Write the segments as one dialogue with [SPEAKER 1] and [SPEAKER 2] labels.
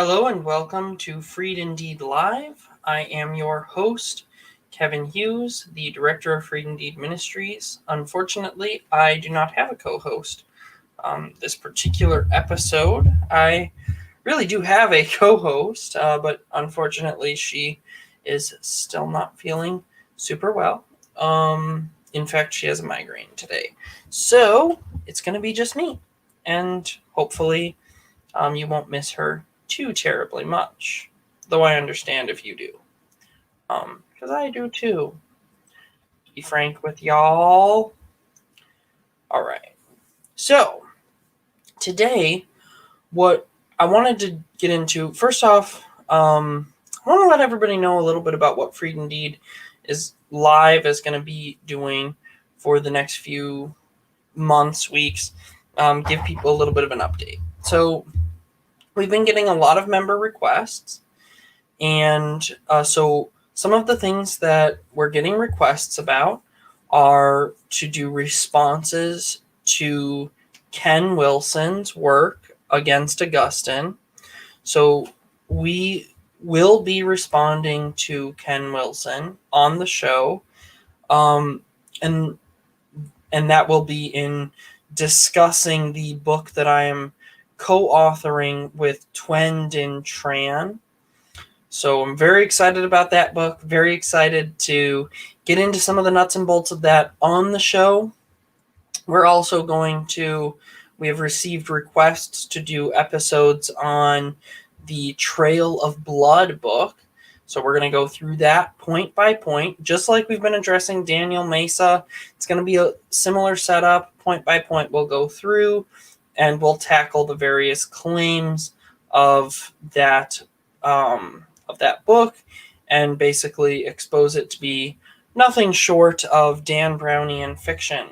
[SPEAKER 1] Hello and welcome to Freed Indeed Live. I am your host, Kevin Hughes, the director of Freed Indeed Ministries. Unfortunately, I do not have a co-host on this particular episode. I really do have a co-host, but unfortunately, she is still not feeling super well. In fact, she has a migraine today. So it's going to be just me. And hopefully, you won't miss her too terribly much. Though I understand if you do. Because I do too. To be frank with y'all. Alright. So, today, what I wanted to get into, first off, I want to let everybody know a little bit about what Freed Indeed is going to be doing for the next few months, weeks. Give people a little bit of an update. So, we've been getting a lot of member requests, and so some of the things that we're getting requests about are to do responses to Ken Wilson's work against Augustine. So we will be responding to Ken Wilson on the show, and that will be in discussing the book that I am co-authoring with Twen Din Tran. So I'm very excited about that book, very excited to get into some of the nuts and bolts of that on the show. We're also we have received requests to do episodes on the Trail of Blood book. So we're going to go through that point by point, just like we've been addressing Daniel Mesa. It's going to be a similar setup. Point by point, we'll go through and we'll tackle the various claims of that book and basically expose it to be nothing short of Dan Brownian fiction.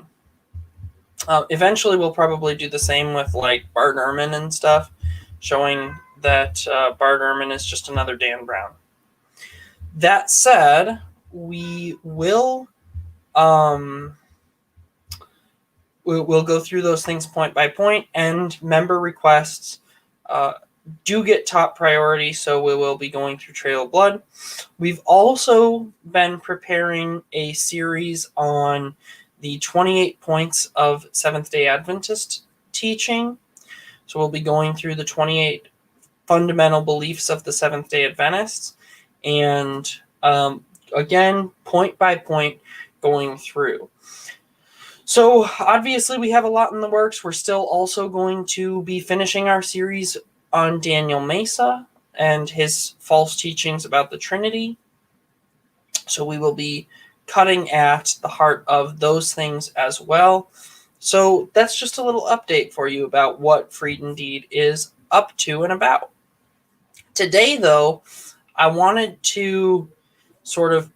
[SPEAKER 1] Eventually, we'll probably do the same with like Bart Ehrman and stuff, showing that Bart Ehrman is just another Dan Brown. That said, we will we'll go through those things point by point, and member requests do get top priority, so we will be going through Trail of Blood. We've also been preparing a series on the 28 points of Seventh-day Adventist teaching. So we'll be going through the 28 fundamental beliefs of the Seventh-day Adventists, and again, point by point, going through. So obviously we have a lot in the works. We're still also going to be finishing our series on Daniel Mesa and his false teachings about the Trinity. So we will be cutting at the heart of those things as well. So that's just a little update for you about what Freed Indeed is up to and about. Today, though, I wanted to sort of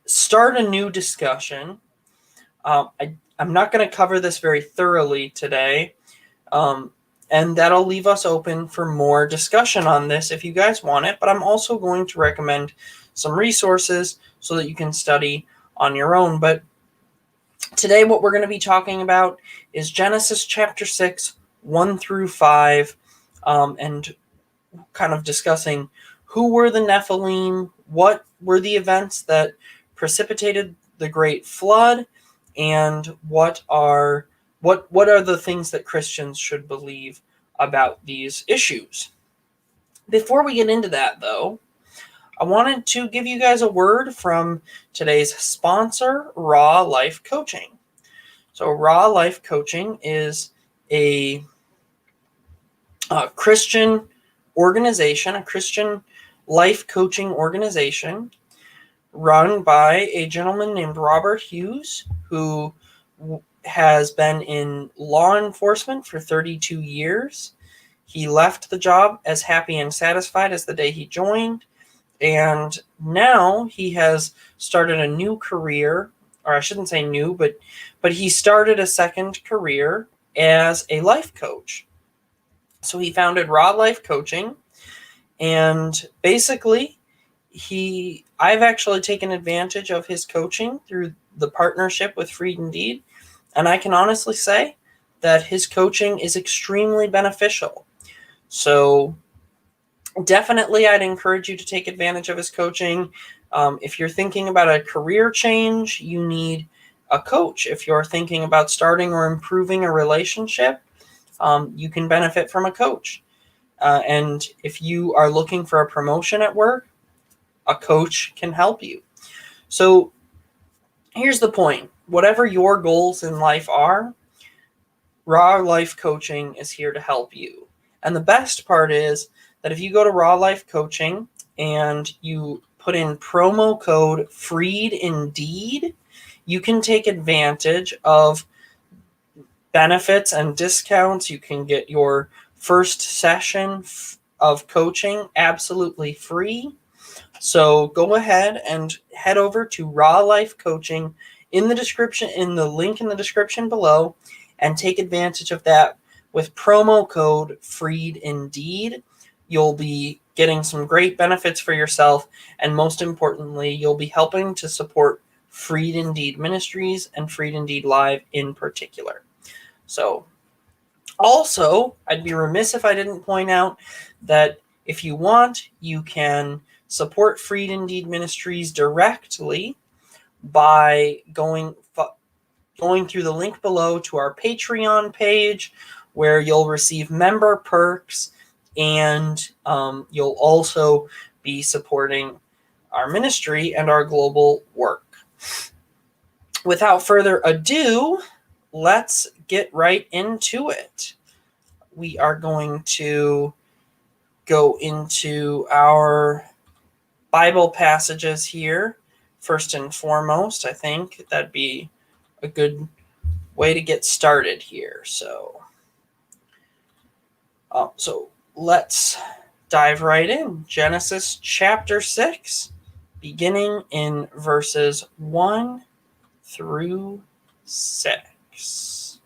[SPEAKER 1] start a new discussion. I'm not going to cover this very thoroughly today, and that'll leave us open for more discussion on this if you guys want it. But I'm also going to recommend some resources so that you can study on your own. But today what we're going to be talking about is Genesis chapter 6, 1 through 5, and kind of discussing who were the Nephilim, what were the events that precipitated the Great Flood, and what are the things that Christians should believe about these issues. Before we get into that, though, I wanted to give you guys a word from today's sponsor, Raw Life Coaching. So Raw Life Coaching is a Christian organization, a Christian life coaching organization run by a gentleman named Robert Hughes, who has been in law enforcement for 32 years. He left the job as happy and satisfied as the day he joined, and now he has started a new career, or I shouldn't say new, but he started a second career as a life coach. So he founded Raw Life Coaching, and basically I've actually taken advantage of his coaching through the partnership with Freed Indeed, and I can honestly say that his coaching is extremely beneficial. So Definitely, I'd encourage you to take advantage of his coaching. If you're thinking about a career change, you need a coach. If you're thinking about starting or improving a relationship, you can benefit from a coach. And if you are looking for a promotion at work, a coach can help you. So here's the point. Whatever your goals in life are, Raw Life Coaching is here to help you. And the best part is that if you go to Raw Life Coaching and you put in promo code FREED-INDEED, you can take advantage of benefits and discounts. You can get your first session of coaching absolutely free. So go ahead and head over to Raw Life Coaching in the description, in the link in the description below, and take advantage of that with promo code FREED-INDEED. You'll be getting some great benefits for yourself, and most importantly, you'll be helping to support Freed Indeed Ministries and Freed Indeed Live in particular. So, also, I'd be remiss if I didn't point out that if you want, you can support Freed Indeed Ministries directly by going through the link below to our Patreon page, where you'll receive member perks, and you'll also be supporting our ministry and our global work. Without further ado, let's get right into it. We are going to go into our Bible passages here. First and foremost, I think that'd be a good way to get started here. So let's dive right in. Genesis chapter 6, beginning in verses 1 through 6.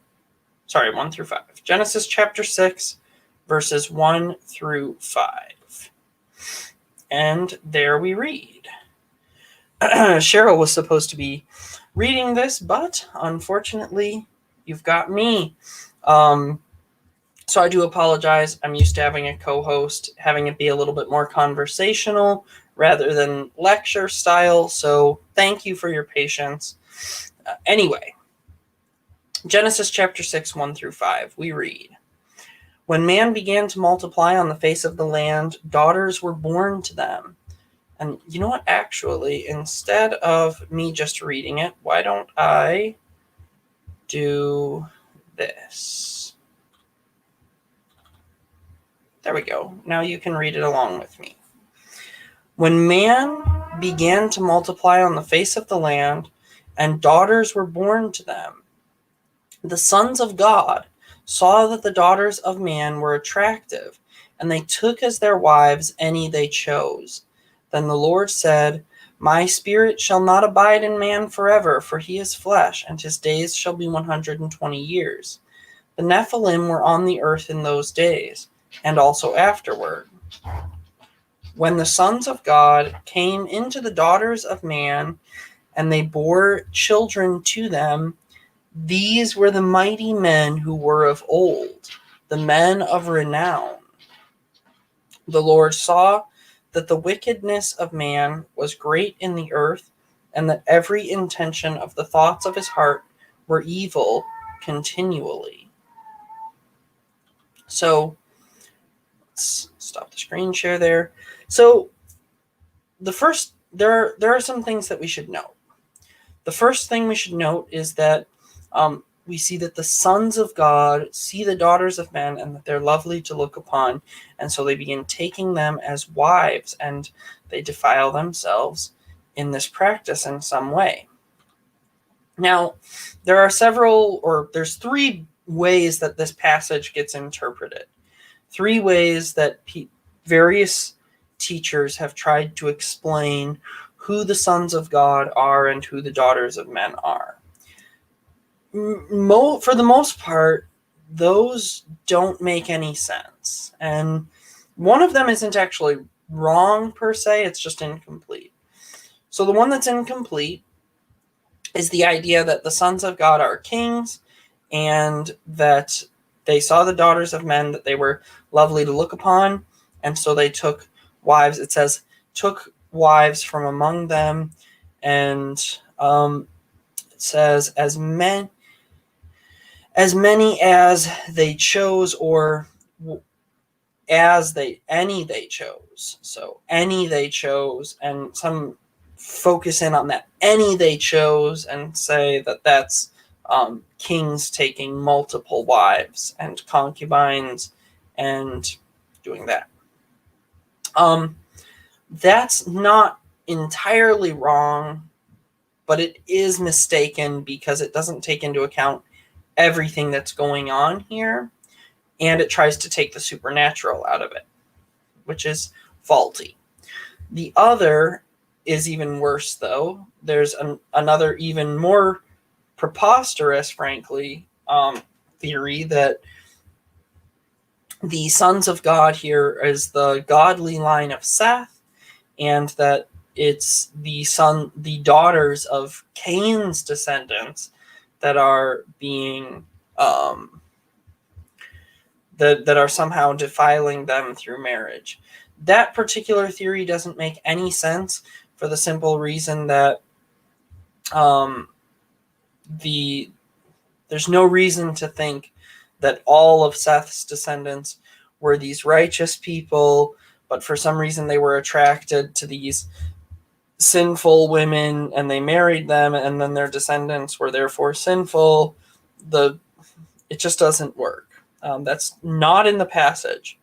[SPEAKER 1] 1 through 5. Genesis chapter 6, verses 1 through 5. And there we read. Cheryl was supposed to be reading this, but unfortunately, you've got me. So I do apologize. I'm used to having a co-host, having it be a little bit more conversational rather than lecture style. So thank you for your patience. Anyway, Genesis chapter 6, 1 through 5, we read, "When man began to multiply on the face of the land, daughters were born to them." And you know what? Actually, instead of me just reading it, why don't I do this? There we go. Now you can read it along with me. "When man began to multiply on the face of the land, and daughters were born to them, the sons of God saw that the daughters of man were attractive, and they took as their wives any they chose. Then the Lord said, 'My spirit shall not abide in man forever, for he is flesh, and his days shall be 120 years. The Nephilim were on the earth in those days, and also afterward. When the sons of God came into the daughters of man, and they bore children to them, these were the mighty men who were of old, the men of renown. The Lord saw that the wickedness of man was great in the earth, and that every intention of the thoughts of his heart were evil continually." So let's stop the screen share there. So there are some things that we should note. The first thing we should note is that we see that the sons of God see the daughters of men, and that they're lovely to look upon, and so they begin taking them as wives, and they defile themselves in this practice in some way. Now, there's 3 ways that this passage gets interpreted. 3 ways that various teachers have tried to explain who the sons of God are and who the daughters of men are. For the most part, those don't make any sense. And one of them isn't actually wrong per se, it's just incomplete. So the one that's incomplete is the idea that the sons of God are kings, and that they saw the daughters of men, that they were lovely to look upon, And so they took wives. It says, took wives from among them, and it says, as many as they chose, or any they chose. So any they chose, and some focus in on that any they chose and say that that's kings taking multiple wives and concubines and doing that. That's not entirely wrong, but it is mistaken because it doesn't take into account everything that's going on here, and it tries to take the supernatural out of it, which is faulty. The other is even worse, though. There's another even more preposterous, frankly, theory that the sons of God here is the godly line of Seth, and that it's the daughters of Cain's descendants that are being that are somehow defiling them through marriage. That particular theory doesn't make any sense for the simple reason that there's no reason to think that all of Seth's descendants were these righteous people, but for some reason they were attracted to these sinful women and they married them, and then their descendants were therefore sinful. It just doesn't work. That's not in the passage.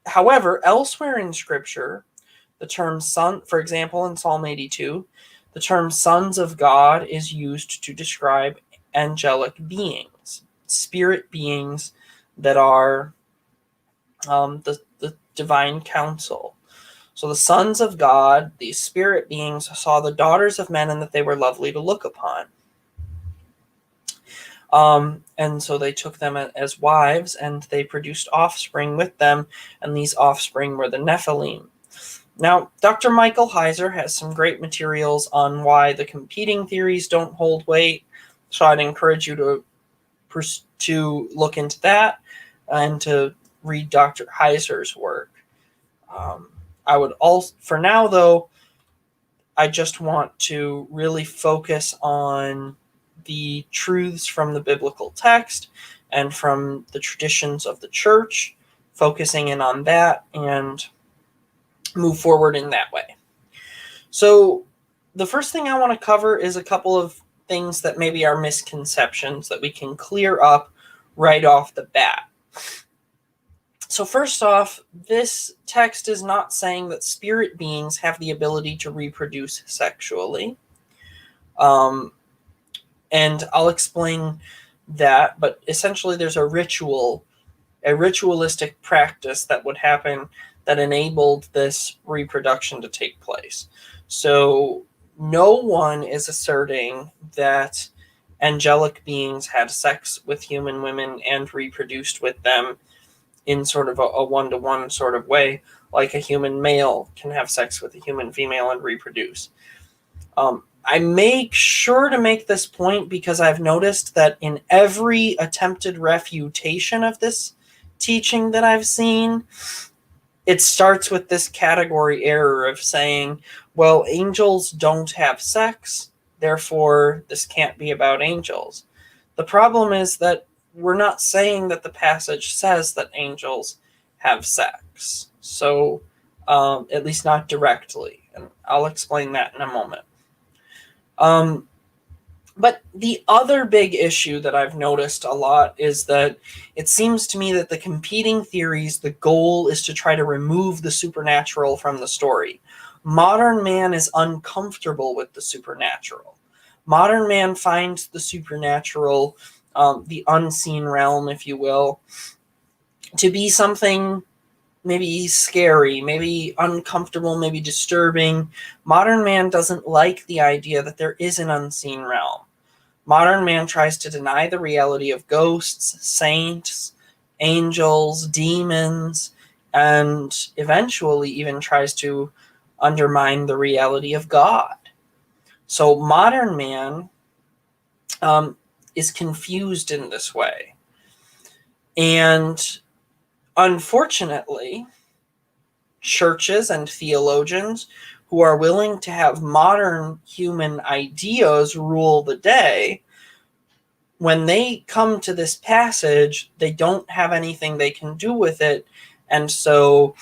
[SPEAKER 1] However, elsewhere in Scripture, the term son, for example, in Psalm 82, the term sons of God is used to describe angelic beings, spirit beings that are the divine council. So the sons of God, these spirit beings, saw the daughters of men and that they were lovely to look upon. And so they took them as wives, and they produced offspring with them, and these offspring were the Nephilim. Now, Dr. Michael Heiser has some great materials on why the competing theories don't hold weight, so I'd encourage you to look into that and to read Dr. Heiser's work. I would also, for now though, I just want to really focus on the truths from the biblical text and from the traditions of the church, focusing in on that and move forward in that way. So the first thing I want to cover is a couple of things that maybe are misconceptions that we can clear up right off the bat. So first off, this text is not saying that spirit beings have the ability to reproduce sexually. And I'll explain that, but essentially there's a ritualistic practice that would happen that enabled this reproduction to take place. So no one is asserting that angelic beings had sex with human women and reproduced with them in sort of a one-to-one sort of way, like a human male can have sex with a human female and reproduce. I make sure to make this point because I've noticed that in every attempted refutation of this teaching that I've seen, it starts with this category error of saying, well, angels don't have sex, therefore this can't be about angels. The problem is that we're not saying that the passage says that angels have sex. So, at least not directly. And I'll explain that in a moment. But the other big issue that I've noticed a lot is that it seems to me that the competing theories, the goal is to try to remove the supernatural from the story. Modern man is uncomfortable with the supernatural. Modern man finds the supernatural, the unseen realm, if you will, to be something maybe scary, maybe uncomfortable, maybe disturbing. Modern man doesn't like the idea that there is an unseen realm. Modern man tries to deny the reality of ghosts, saints, angels, demons, and eventually even tries to undermine the reality of God. So modern man is confused in this way. And Unfortunately, churches and theologians who are willing to have modern human ideas rule the day, when they come to this passage, they don't have anything they can do with it, and so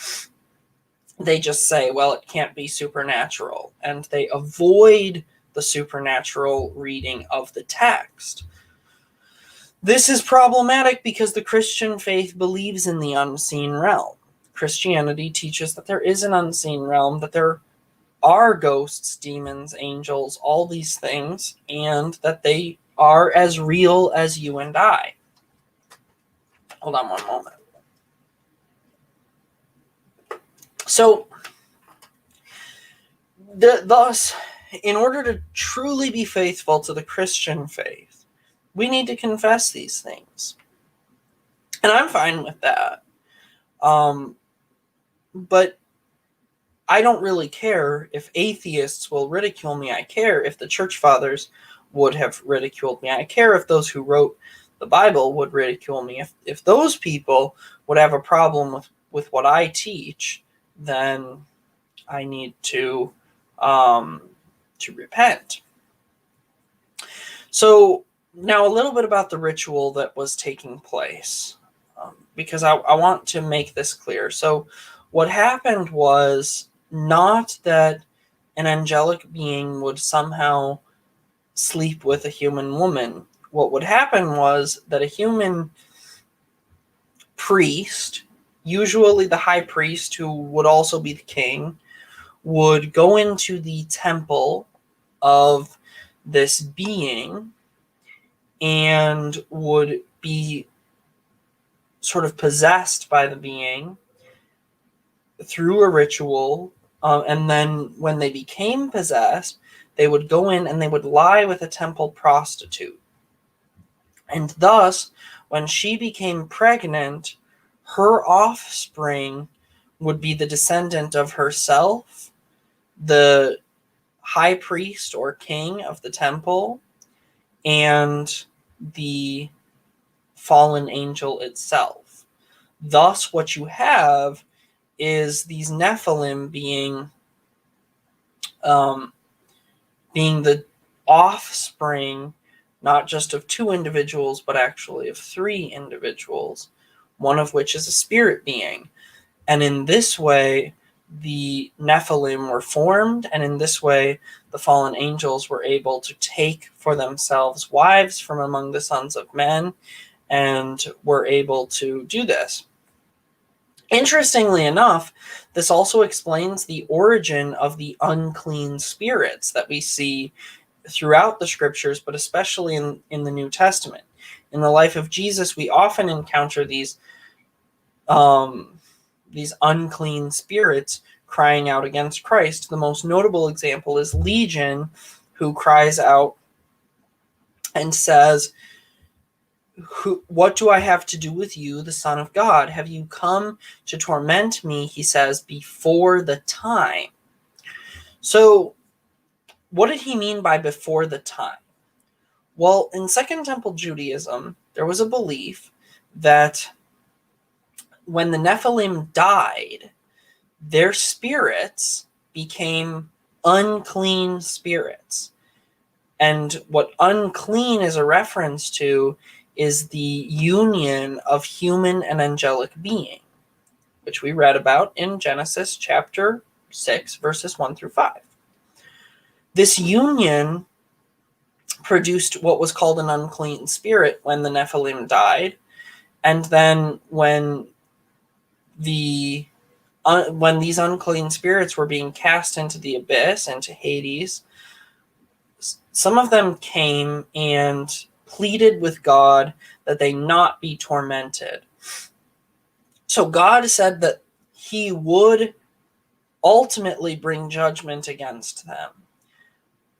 [SPEAKER 1] they just say, well, it can't be supernatural, and they avoid the supernatural reading of the text. This is problematic because the Christian faith believes in the unseen realm. Christianity teaches that there is an unseen realm, that there are ghosts, demons, angels, all these things, and that they are as real as you and I. Hold on one moment. So, thus, in order to truly be faithful to the Christian faith, we need to confess these things. And I'm fine with that. But I don't really care if atheists will ridicule me. I care if the church fathers would have ridiculed me. I care if those who wrote the Bible would ridicule me. If those people would have a problem with what I teach, then I need to repent. So now a little bit about the ritual that was taking place, because I want to make this clear. So what happened was not that an angelic being would somehow sleep with a human woman. What would happen was that a human priest, usually the high priest, who would also be the king, would go into the temple of this being and would be sort of possessed by the being through a ritual. And then when they became possessed, they would go in and they would lie with a temple prostitute. And thus, when she became pregnant, her offspring would be the descendant of herself, the high priest or king of the temple, and the fallen angel itself. Thus, what you have is these Nephilim being the offspring, not just of two individuals, but actually of three individuals, one of which is a spirit being. And in this way, the Nephilim were formed, and in this way, the fallen angels were able to take for themselves wives from among the sons of men, and were able to do this. Interestingly enough, this also explains the origin of the unclean spirits that we see throughout the scriptures, but especially in the New Testament. In the life of Jesus, we often encounter these unclean spirits crying out against Christ. The most notable example is Legion, who cries out and says, "What do I have to do with you, the Son of God? Have you come to torment me?" He says, "before the time." So, what did he mean by before the time? Well, in Second Temple Judaism, there was a belief that when the Nephilim died, their spirits became unclean spirits. And what unclean is a reference to is the union of human and angelic being, which we read about in Genesis chapter 6, verses 1 through 5. This union produced what was called an unclean spirit when the Nephilim died. And then when these unclean spirits were being cast into the abyss, into Hades, some of them came and pleaded with God that they not be tormented. So God said that he would ultimately bring judgment against them.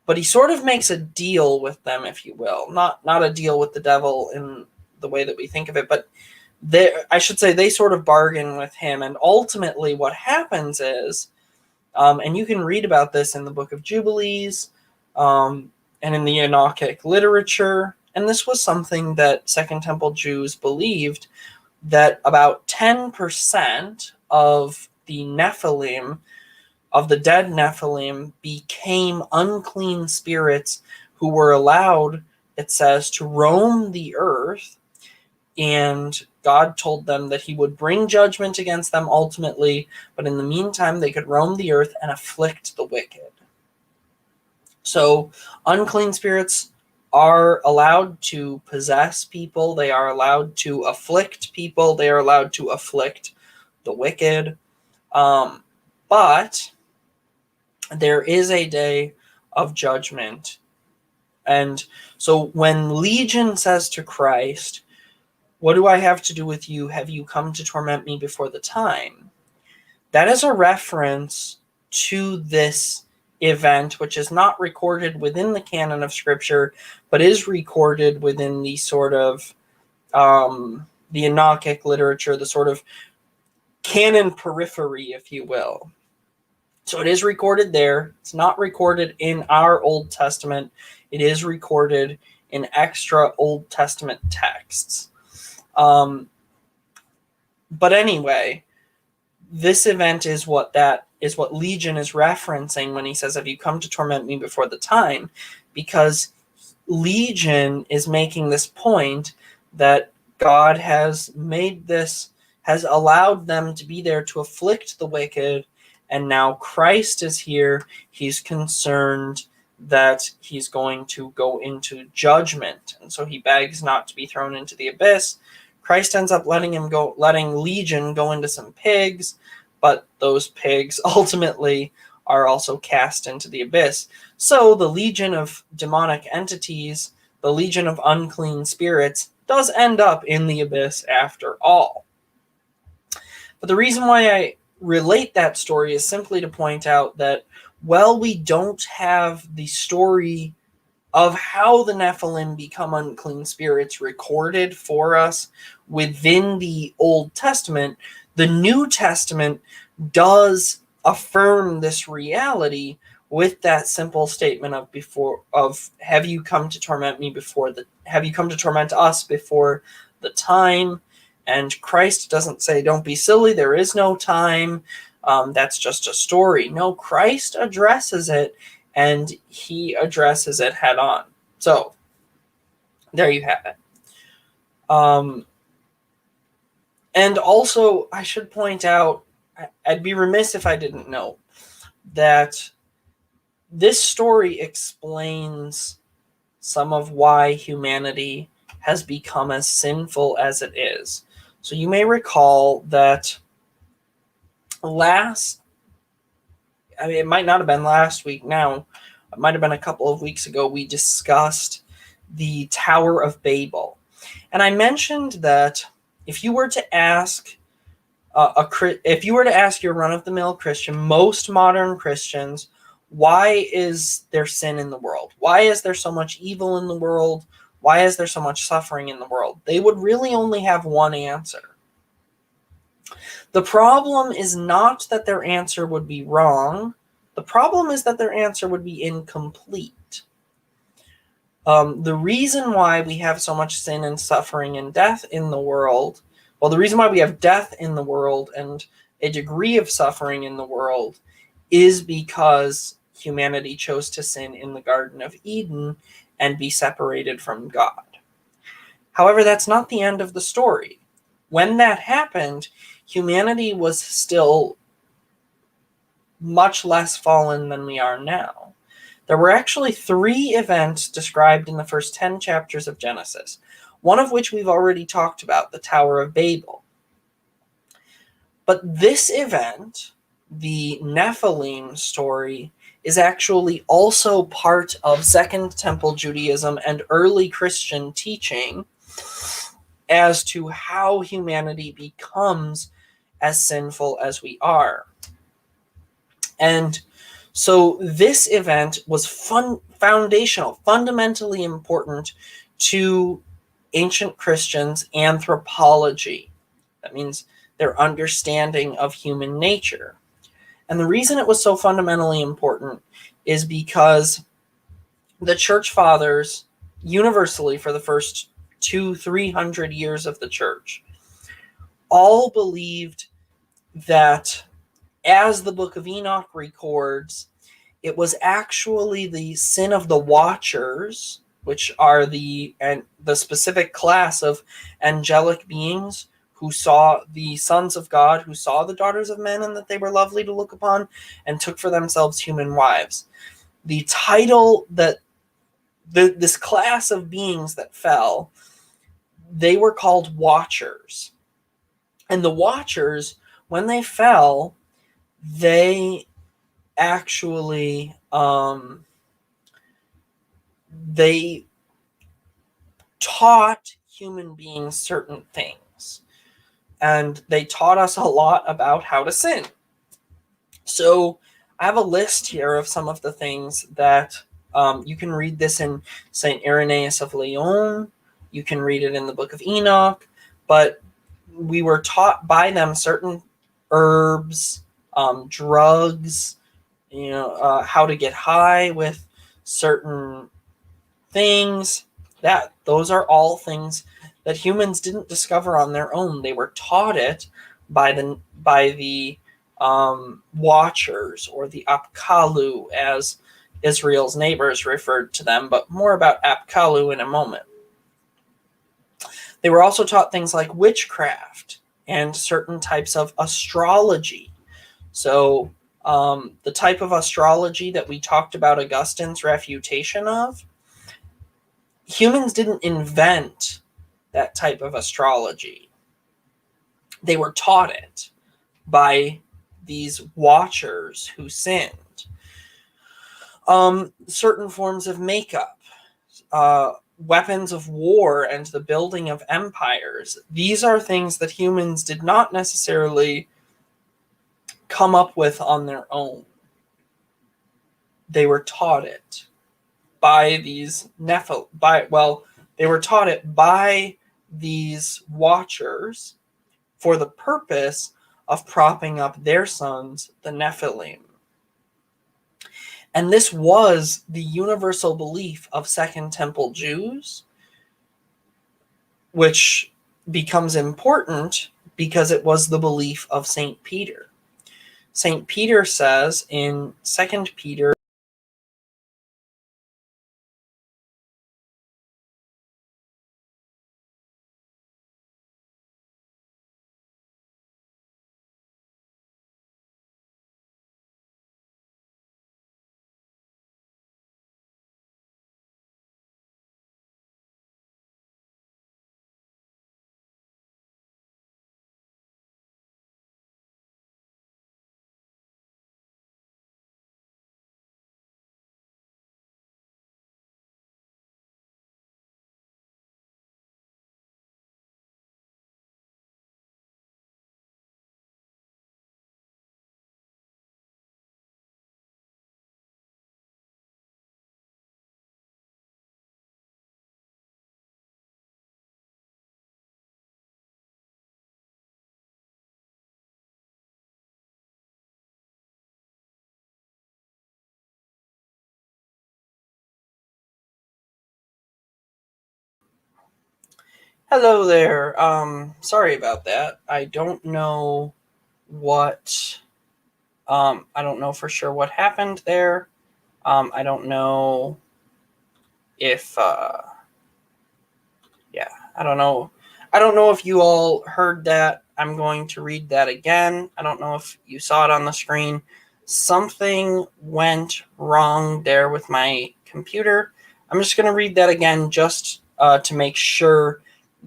[SPEAKER 1] But he sort of makes a deal with them, if you will. Not a deal with the devil in the way that we think of it, but they sort of bargain with him. And ultimately what happens is, and you can read about this in the book of Jubilees, and in the Enochic literature, and this was something that Second Temple Jews believed, that about 10% of the Nephilim, of the dead Nephilim, became unclean spirits who were allowed, it says, to roam the earth, and God told them that he would bring judgment against them ultimately, but in the meantime they could roam the earth and afflict the wicked. So unclean spirits are allowed to possess people, they are allowed to afflict people, they are allowed to afflict the wicked, but there is a day of judgment. And so when Legion says to Christ, "What do I have to do with you? Have you come to torment me before the time?" That is a reference to this event, which is not recorded within the canon of Scripture, but is recorded within the sort of the Enochic literature, the sort of canon periphery, if you will. So it is recorded there. It's not recorded in our Old Testament. It is recorded in extra Old Testament texts. But anyway, this event is what Legion is referencing when he says, "Have you come to torment me before the time?" Because Legion is making this point that God has allowed them to be there to afflict the wicked, and now Christ is here. He's concerned that he's going to go into judgment, and so he begs not to be thrown into the abyss. Christ ends up letting Legion go into some pigs, but those pigs ultimately are also cast into the abyss. So the legion of demonic entities, the legion of unclean spirits, does end up in the abyss after all. But the reason why I relate that story is simply to point out that, while we don't have the story of how the Nephilim become unclean spirits recorded for us within the Old Testament, the New Testament does affirm this reality with that simple statement of have you come to torment us before the time? And Christ doesn't say, "Don't be silly, there is no time. That's just a story." No, Christ addresses it, and he addresses it head on. So there you have it. And also, I should point out, I'd be remiss if I didn't know that this story explains some of why humanity has become as sinful as it is. So you may recall that it might not have been last week now, it might have been a couple of weeks ago, we discussed the Tower of Babel. And I mentioned that if you were to ask your run-of-the-mill Christian, most modern Christians, why is there sin in the world? Why is there so much evil in the world? Why is there so much suffering in the world? They would really only have one answer. The problem is not that their answer would be wrong. The problem is that their answer would be incomplete. The reason why we have so much sin and suffering and death in the world, the reason why we have death in the world and a degree of suffering in the world, is because humanity chose to sin in the Garden of Eden and be separated from God. However, that's not the end of the story. When that happened, humanity was still much less fallen than we are now. There were actually 3 events described in the first 10 chapters of Genesis, one of which we've already talked about, the Tower of Babel. But this event, the Nephilim story, is actually also part of Second Temple Judaism and early Christian teaching as to how humanity becomes as sinful as we are. And so this event was foundational, fundamentally important to ancient Christians' anthropology. That means their understanding of human nature. And the reason it was so fundamentally important is because the church fathers, universally for the first 200-300 years of the church, all believed that, as the Book of Enoch records, it was actually the sin of the Watchers, which are the specific class of angelic beings who saw the sons of God, who saw the daughters of men, and that they were lovely to look upon, and took for themselves human wives. The title that this class of beings that fell, they were called Watchers. And the Watchers, when they fell, they actually they taught human beings certain things, and they taught us a lot about how to sin. So I have a list here of some of the things that you can read this in St. Irenaeus of Lyon. You can read it in the Book of Enoch, but we were taught by them certain herbs, drugs, how to get high with certain things. Those are all things that humans didn't discover on their own. They were taught it by the Watchers, or the Apkallu, as Israel's neighbors referred to them, but more about Apkallu in a moment. They were also taught things like witchcraft and certain types of astrology. So the type of astrology that we talked about Augustine's refutation of, humans didn't invent that type of astrology. They were taught it by these Watchers who sinned. Certain forms of makeup, weapons of war, and the building of empires. These are things that humans did not necessarily come up with on their own. They were taught it by these they were taught it by these Watchers for the purpose of propping up their sons, the Nephilim. And this was the universal belief of Second Temple Jews, which becomes important because it was the belief of St. Peter. St. Peter says in 2 Peter, hello there. Sorry about that. I don't know I don't know for sure what happened there. I don't know if, I don't know. I don't know if you all heard that. I'm going to read that again. I don't know if you saw it on the screen. Something went wrong there with my computer. I'm just going to read that again just to make sure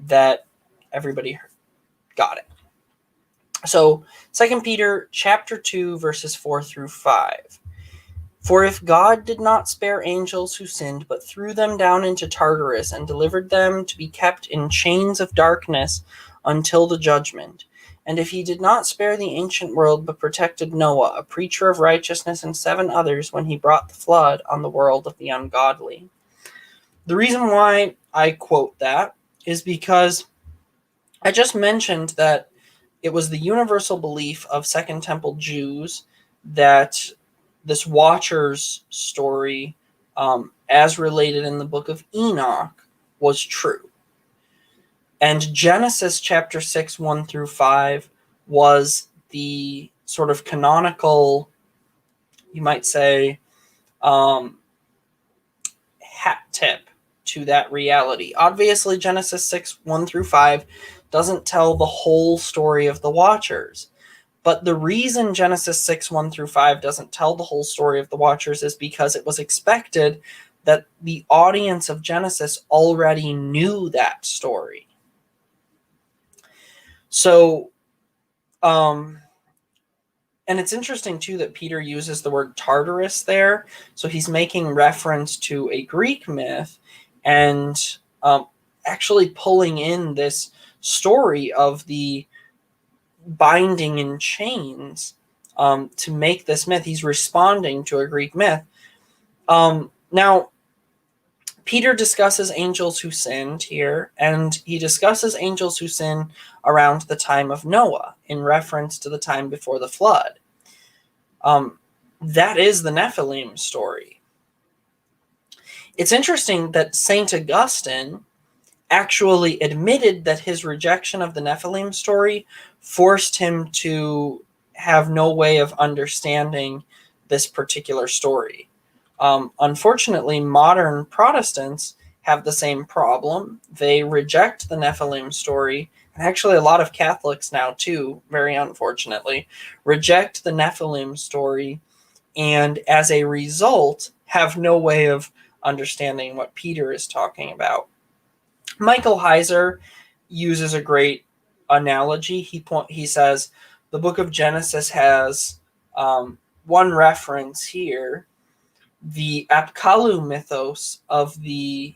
[SPEAKER 1] that everybody got it. So 2 Peter chapter 2, verses 4 through 5. For if God did not spare angels who sinned, but threw them down into Tartarus and delivered them to be kept in chains of darkness until the judgment, and if he did not spare the ancient world, but protected Noah, a preacher of righteousness, and 7 others when he brought the flood on the world of the ungodly. The reason why I quote that is because I just mentioned that it was the universal belief of Second Temple Jews that this Watcher's story, as related in the Book of Enoch, was true. And Genesis chapter 6, 1 through 5 was the sort of canonical, you might say, hat tip to that reality. Obviously, Genesis 6, 1 through 5 doesn't tell the whole story of the Watchers. But the reason Genesis 6, 1 through 5 doesn't tell the whole story of the Watchers is because it was expected that the audience of Genesis already knew that story. So, and it's interesting, too, that Peter uses the word Tartarus there. So he's making reference to a Greek myth and actually pulling in this story of the binding in chains to make this myth. He's responding to a Greek myth. Now, Peter discusses angels who sinned here, and he discusses angels who sin around the time of Noah in reference to the time before the flood. That is the Nephilim story. It's interesting that St. Augustine actually admitted that his rejection of the Nephilim story forced him to have no way of understanding this particular story. Unfortunately, modern Protestants have the same problem. They reject the Nephilim story, and actually a lot of Catholics now too, very unfortunately, reject the Nephilim story, and as a result, have no way of understanding what Peter is talking about. Michael Heiser uses a great analogy. He says the book of Genesis has one reference here, the Apkallu mythos of the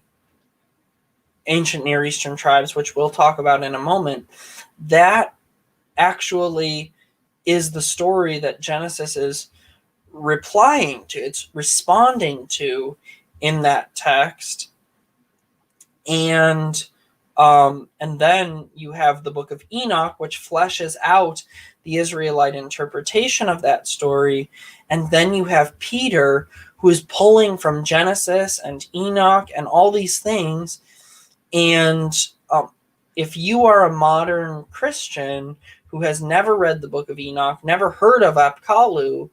[SPEAKER 1] ancient Near Eastern tribes, which we'll talk about in a moment. That actually is the story that Genesis is replying to. It's responding to in that text. And then you have the book of Enoch, which fleshes out the Israelite interpretation of that story. And then you have Peter, who is pulling from Genesis and Enoch and all these things. And if you are a modern Christian who has never read the book of Enoch, never heard of Apkallu,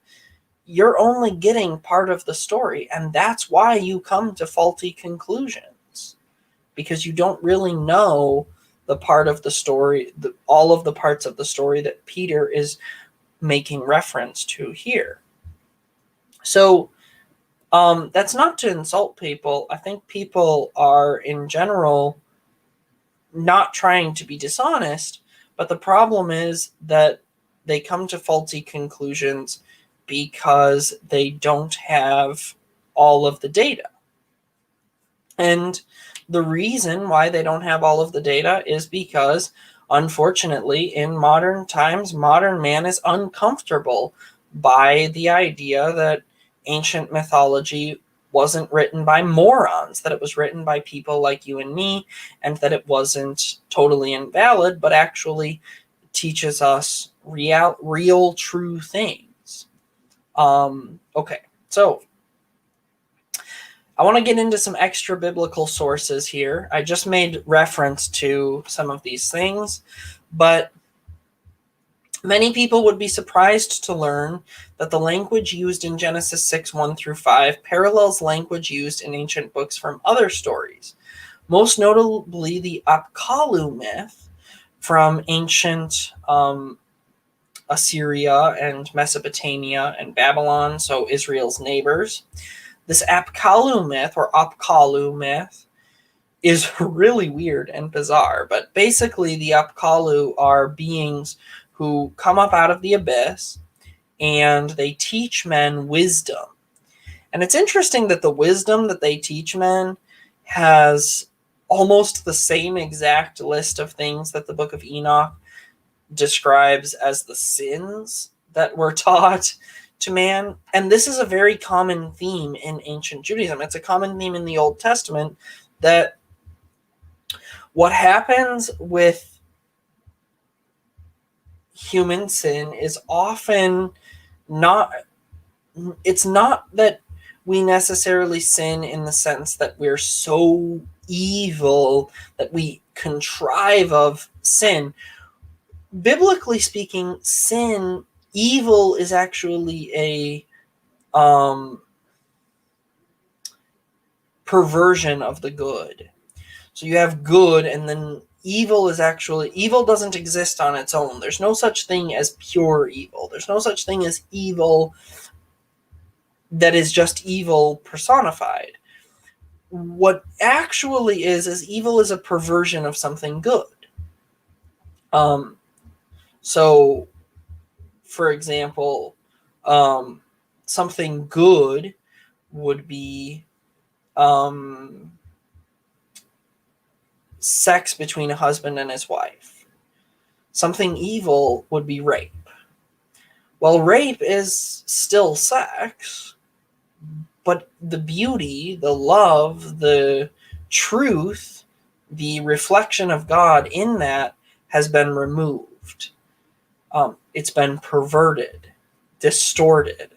[SPEAKER 1] you're only getting part of the story. And that's why you come to faulty conclusions, because you don't really know the part of the story, all of the parts of the story that Peter is making reference to here. So that's not to insult people. I think people are, in general, not trying to be dishonest, but the problem is that they come to faulty conclusions because they don't have all of the data. And the reason why they don't have all of the data is because, unfortunately, in modern times, modern man is uncomfortable by the idea that ancient mythology wasn't written by morons, that it was written by people like you and me, and that it wasn't totally invalid, but actually teaches us real true things. Okay, so I want to get into some extra biblical sources here. I just made reference to some of these things, but many people would be surprised to learn that the language used in Genesis 6, 1 through 5 parallels language used in ancient books from other stories. Most notably, the Apkallu myth from ancient Assyria and Mesopotamia and Babylon, so Israel's neighbors. This Apkallu myth, or Apkallu myth, is really weird and bizarre, but basically the Apkallu are beings who come up out of the abyss, and they teach men wisdom. And it's interesting that the wisdom that they teach men has almost the same exact list of things that the book of Enoch describes as the sins that were taught to man. And this is a very common theme in ancient Judaism. It's a common theme in the Old Testament that what happens with human sin is often not, it's not that we necessarily sin in the sense that we're so evil that we contrive of sin. Biblically speaking, evil is actually a perversion of the good. So you have good, and then evil doesn't exist on its own. There's no such thing as pure evil. There's no such thing as evil that is just evil personified. What actually is evil is a perversion of something good. So, for example, something good would be sex between a husband and his wife. Something evil would be rape. Well, rape is still sex, but the beauty, the love, the truth, the reflection of God in that has been removed. It's been perverted, distorted.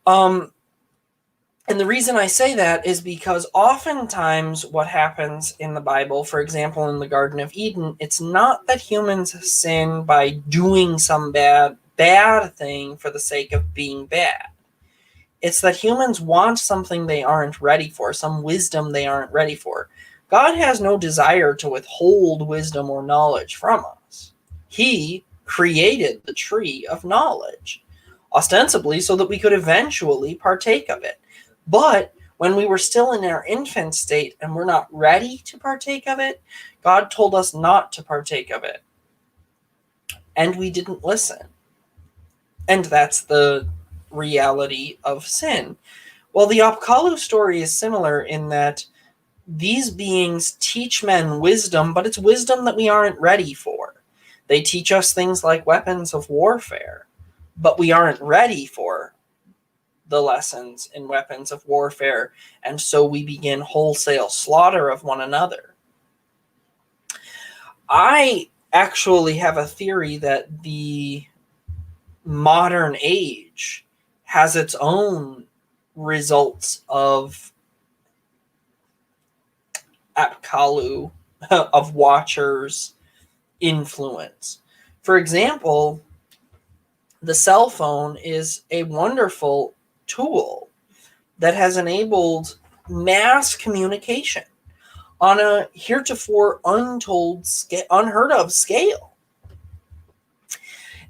[SPEAKER 1] And the reason I say that is because oftentimes what happens in the Bible, for example, in the Garden of Eden, it's not that humans sin by doing some bad thing for the sake of being bad. It's that humans want something they aren't ready for, some wisdom they aren't ready for. God has no desire to withhold wisdom or knowledge from us. He created the tree of knowledge, ostensibly so that we could eventually partake of it. But when we were still in our infant state and we're not ready to partake of it, God told us not to partake of it. And we didn't listen. And that's the reality of sin. Well, the Apkallu story is similar in that these beings teach men wisdom, but it's wisdom that we aren't ready for. They teach us things like weapons of warfare, but we aren't ready for the lessons in weapons of warfare, and so we begin wholesale slaughter of one another. I actually have a theory that the modern age has its own results of Apkallu, of Watchers' influence. For example, the cell phone is a wonderful tool that has enabled mass communication on a heretofore unheard of scale.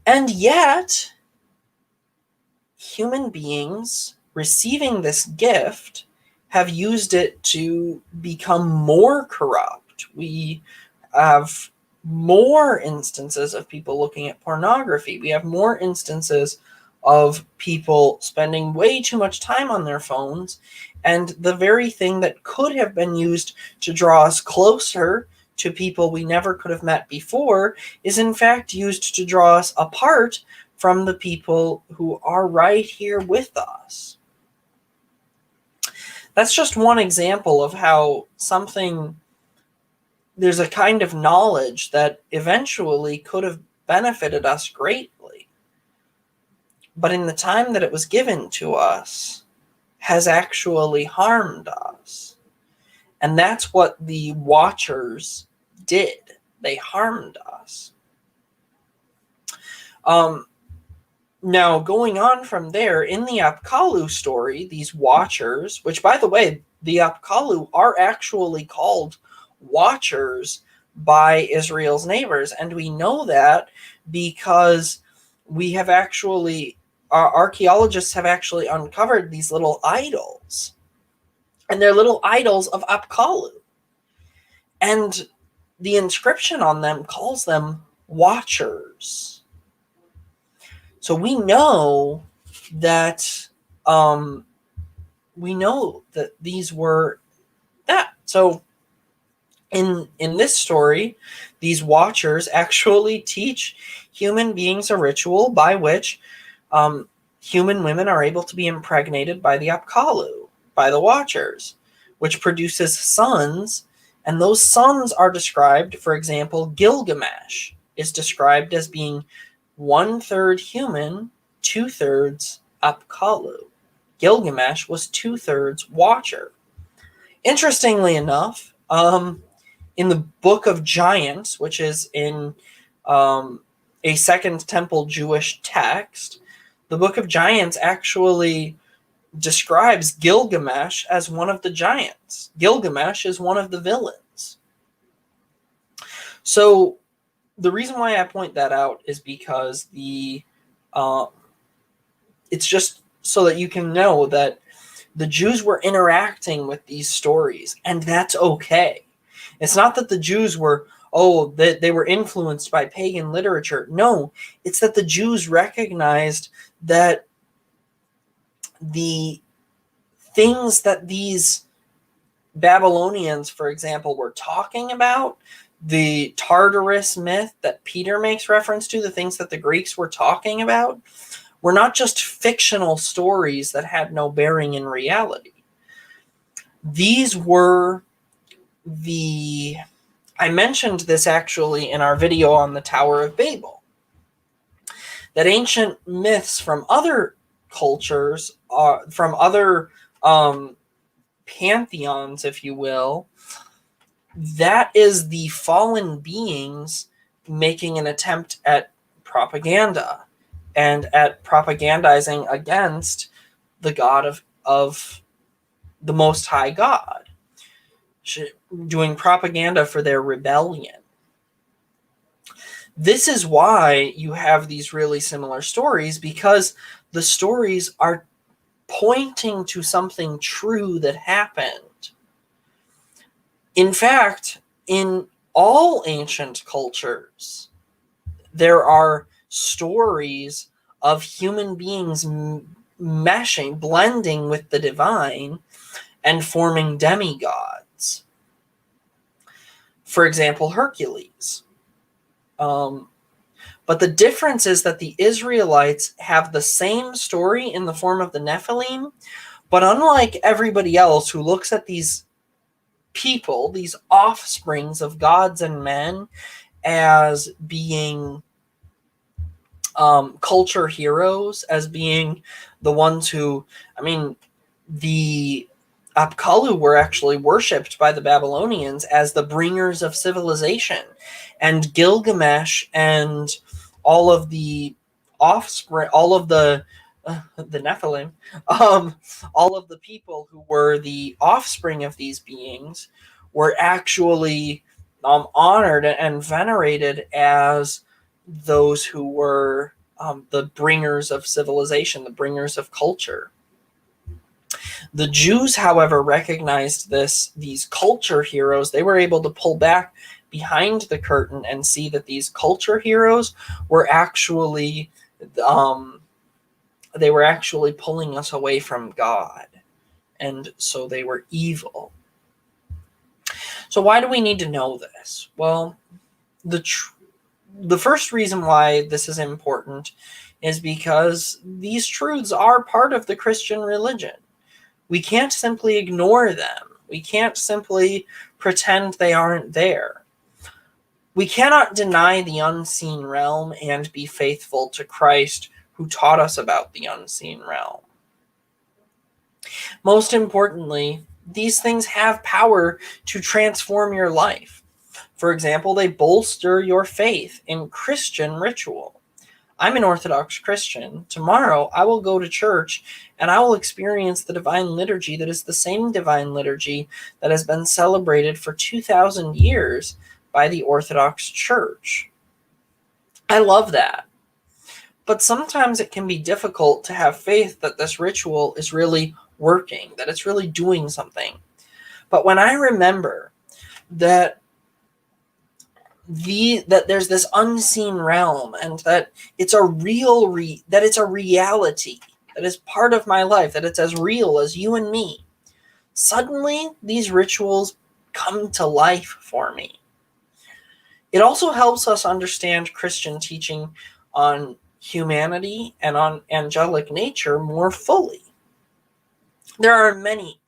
[SPEAKER 1] And yet, human beings receiving this gift have used it to become more corrupt. We have more instances of people looking at pornography. We have more instances of people spending way too much time on their phones, and the very thing that could have been used to draw us closer to people we never could have met before is in fact used to draw us apart from the people who are right here with us. That's just one example of how there's a kind of knowledge that eventually could have benefited us greatly, but in the time that it was given to us has actually harmed us. And that's what the Watchers did. They harmed us. Now, going on from there, in the Apkallu story, these Watchers, which, by the way, the Apkallu are actually called Watchers by Israel's neighbors, and we know that because our archaeologists have actually uncovered these little idols, and they're little idols of Apkallu, and the inscription on them calls them Watchers. So we know that these were that. So in this story, these Watchers actually teach human beings a ritual by which human women are able to be impregnated by the Apkallu, by the Watchers, which produces sons, and those sons are described, for example, Gilgamesh is described as being 1/3 human, 2/3 Apkallu. Gilgamesh was 2/3 Watcher. Interestingly enough, in the Book of Giants, which is in a Second Temple Jewish text, the Book of Giants actually describes Gilgamesh as one of the giants. Gilgamesh is one of the villains. So the reason why I point that out is because it's just so that you can know that the Jews were interacting with these stories, and that's okay. It's not that the Jews were, they were influenced by pagan literature. No, it's that the Jews recognized that the things that these Babylonians, for example, were talking about, the Tartarus myth that Peter makes reference to, the things that the Greeks were talking about, were not just fictional stories that had no bearing in reality. These were I mentioned this actually in our video on the Tower of Babel, that ancient myths from other cultures, from other pantheons, if you will, that is the fallen beings making an attempt at propaganda and at propagandizing against the God of the Most High God, doing propaganda for their rebellion. This is why you have these really similar stories, because the stories are pointing to something true that happened. In fact, in all ancient cultures, there are stories of human beings meshing, blending with the divine and forming demigods. For example, Hercules. But the difference is that the Israelites have the same story in the form of the Nephilim, but unlike everybody else who looks at these people, these offsprings of gods and men, as being culture heroes, as being the ones who, the Apkallu were actually worshipped by the Babylonians as the bringers of civilization, and Gilgamesh and all of the offspring, all of the Nephilim, all of the people who were the offspring of these beings were actually honored and venerated as those who were the bringers of civilization, the bringers of culture. The Jews, however, recognized these culture heroes. They were able to pull back behind the curtain and see that these culture heroes were actually pulling us away from God, and so they were evil. So why do we need to know this? Well, the first reason why this is important is because these truths are part of the Christian religion. We can't simply ignore them. We can't simply pretend they aren't there. We cannot deny the unseen realm and be faithful to Christ, who taught us about the unseen realm. Most importantly, these things have power to transform your life. For example, they bolster your faith in Christian ritual. I'm an Orthodox Christian. Tomorrow, I will go to church and I will experience the divine liturgy that is the same divine liturgy that has been celebrated for 2,000 years by the Orthodox Church. I love that. But sometimes it can be difficult to have faith that this ritual is really working, that it's really doing something. But when I remember that there's this unseen realm, and that it's a that it's a reality that is part of my life, that it's as real as you and me, suddenly these rituals come to life for me. It also helps us understand Christian teaching on humanity and on angelic nature more fully. There are many,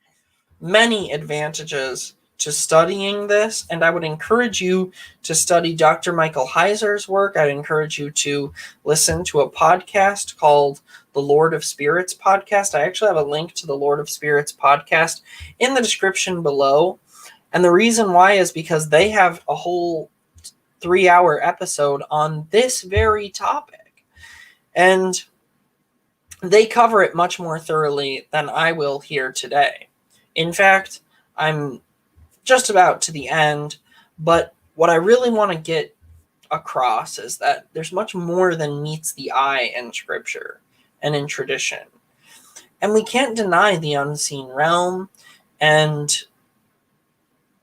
[SPEAKER 1] many advantages to studying this, and I would encourage you to study Dr. Michael Heiser's work. I'd encourage you to listen to a podcast called the Lord of Spirits podcast. I actually have a link to the Lord of Spirits podcast in the description below. And the reason why is because they have a whole 3-hour episode on this very topic. And they cover it much more thoroughly than I will here today. In fact, I'm just about to the end, but what I really want to get across is that there's much more than meets the eye in Scripture and in tradition. And we can't deny the unseen realm and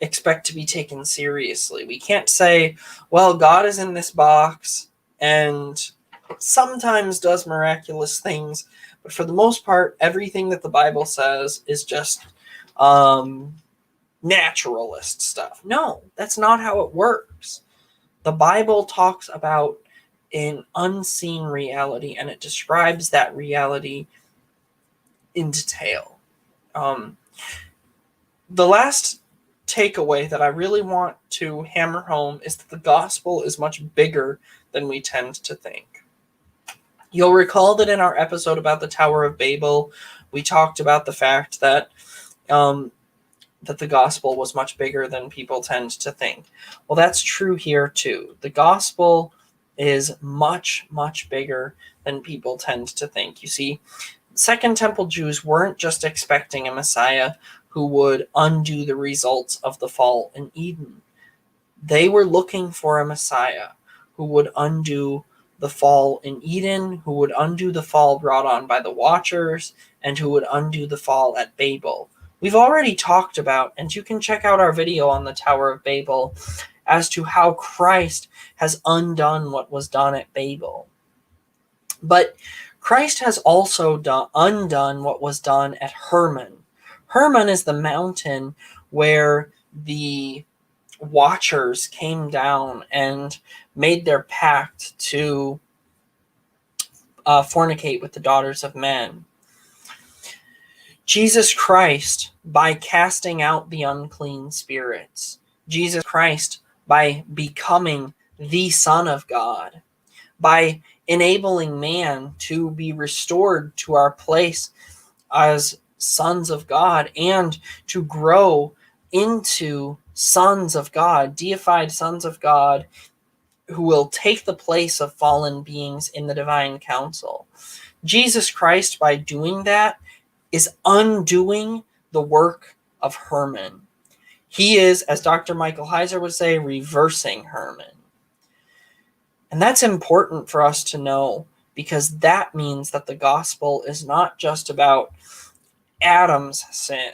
[SPEAKER 1] expect to be taken seriously. We can't say, well, God is in this box and sometimes does miraculous things, but for the most part, everything that the Bible says is just naturalist stuff. No, that's not how it works. The Bible talks about an unseen reality, and it describes that reality in detail. The last takeaway that I really want to hammer home is that the gospel is much bigger than we tend to think. You'll recall that in our episode about the Tower of Babel, we talked about the fact that the gospel was much bigger than people tend to think. Well, that's true here too. The gospel is much, much bigger than people tend to think. You see, Second Temple Jews weren't just expecting a Messiah who would undo the results of the fall in Eden. They were looking for a Messiah who would undo the fall in Eden, who would undo the fall brought on by the Watchers, and who would undo the fall at Babel. We've already talked about, and you can check out our video on the Tower of Babel, as to how Christ has undone what was done at Babel. But Christ has also undone what was done at Hermon. Hermon is the mountain where the Watchers came down and made their pact to fornicate with the daughters of men. Jesus Christ, by casting out the unclean spirits, Jesus Christ, by becoming the Son of God, by enabling man to be restored to our place as sons of God and to grow into sons of God, deified sons of God, who will take the place of fallen beings in the divine council. Jesus Christ, by doing that, is undoing the work of Hermon. He is, as Dr. Michael Heiser would say, reversing Hermon. And that's important for us to know, because that means that the gospel is not just about Adam's sin.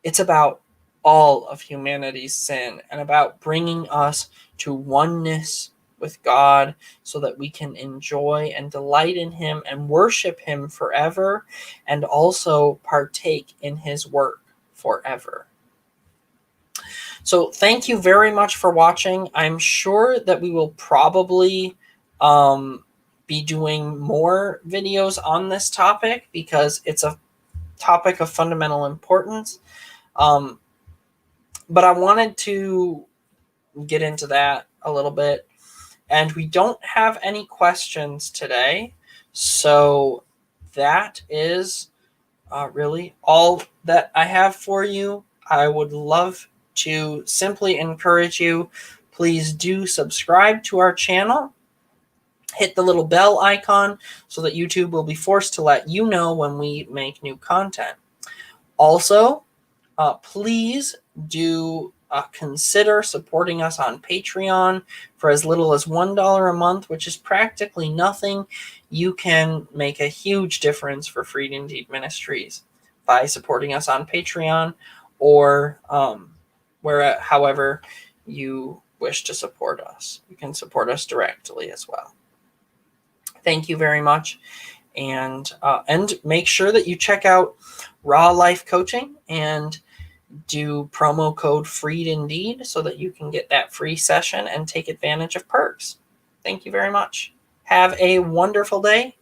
[SPEAKER 1] It's about all of humanity's sin and about bringing us to oneness with God so that we can enjoy and delight in Him and worship Him forever, and also partake in His work forever. So thank you very much for watching. I'm sure that we will probably be doing more videos on this topic because it's a topic of fundamental importance. But I wanted to get into that a little bit. And we don't have any questions today. So that is really all that I have for you. I would love to simply encourage you, please do subscribe to our channel. Hit the little bell icon so that YouTube will be forced to let you know when we make new content. Also, please do consider supporting us on Patreon for as little as $1 a month, which is practically nothing. You can make a huge difference for Freed Indeed Ministries by supporting us on Patreon, or however you wish to support us. You can support us directly as well. Thank you very much. And make sure that you check out Raw Life Coaching and do promo code Freed Indeed so that you can get that free session and take advantage of perks. Thank you very much. Have a wonderful day.